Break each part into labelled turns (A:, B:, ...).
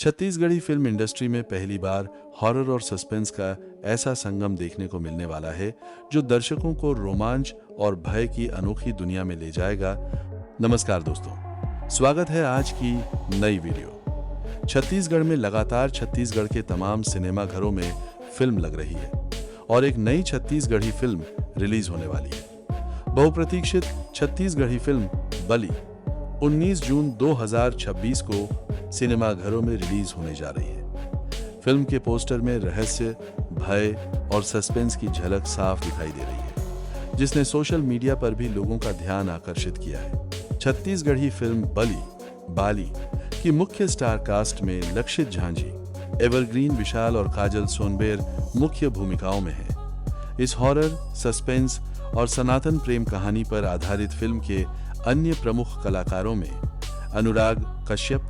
A: Chhattisgarhi film industry में पहली बार horror और सस्पेंस का ऐसा संगम देखने को मिलने वाला है जो दर्शकों को रोमांच और भय की अनोखी दुनिया में ले जाएगा। नमस्कार दोस्तों, स्वागत है आज की नई वीडियो। छत्तीसगढ़ में लगातार छत्तीसगढ़ के तमाम सिनेमा घरों में फिल्म लग रही है और एक नई छत्तीसगढ़ी फिल्म रिलीज होने वाली है। बहुप्रतीक्षित छत्तीसगढ़ी फिल्म बलि 19 जून 2026 को सिनेमाघरों में रिलीज होने जा रही है। फिल्म के पोस्टर में रहस्य, भय और सस्पेंस की झलक साफ दिखाई दे रही है, जिसने सोशल मीडिया पर भी लोगों का ध्यान आकर्षित किया है। छत्तीसगढ़ी फिल्म बलि बाली की मुख्य स्टार कास्ट में लक्षित झांझी, एवरग्रीन विशाल और काजल सोनबेर मुख्य भूमिकाओं में हैं। इस हॉरर, सस्पेंस और सनातन प्रेम कहानी पर आधारित फिल्म के अन्य प्रमुख कलाकारों में अनुराग कश्यप,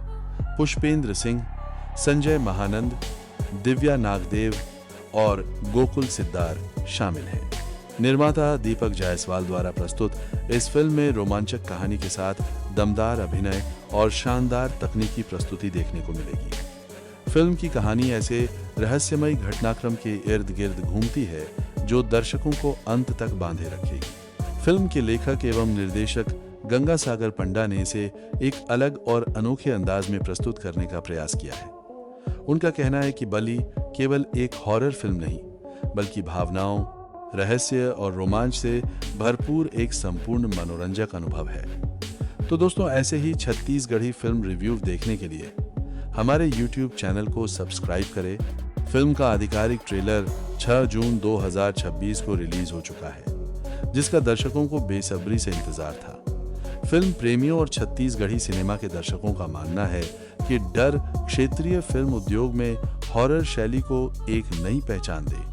A: पुष्पेंद्र सिंह, संजय महानंद, दिव्या नागदेव और गोकुल सिद्धार शामिल हैं। निर्माता दीपक जायसवाल द्वारा प्रस्तुत इस फिल्म में रोमांचक कहानी के साथ दमदार अभिनय और शानदार तकनीकी प्रस्तुति देखने को मिलेगी। फिल्म की कहानी ऐसे रहस्यमय घटनाक्रम के इर्द गिर्द घूमती है जो दर्शकों को अंत तक बांधे रखेगी। फिल्म के लेखक एवं निर्देशक गंगा सागर पंडा ने इसे एक अलग और अनोखे अंदाज में प्रस्तुत करने का प्रयास किया है। उनका कहना है कि बलि केवल एक हॉरर फिल्म नहीं, बल्कि भावनाओं, रहस्य और रोमांच से भरपूर एक संपूर्ण मनोरंजक अनुभव है। तो दोस्तों, ऐसे ही छत्तीसगढ़ी फिल्म रिव्यू देखने के लिए हमारे YouTube चैनल को सब्सक्राइब करें। फिल्म का आधिकारिक ट्रेलर 6 जून 2026 को रिलीज हो चुका है, जिसका दर्शकों को बेसब्री से इंतजार था। फिल्म प्रेमियों और छत्तीसगढ़ी सिनेमा के दर्शकों का मानना है कि डर क्षेत्रीय फिल्म उद्योग में हॉरर शैली को एक नई पहचान दे।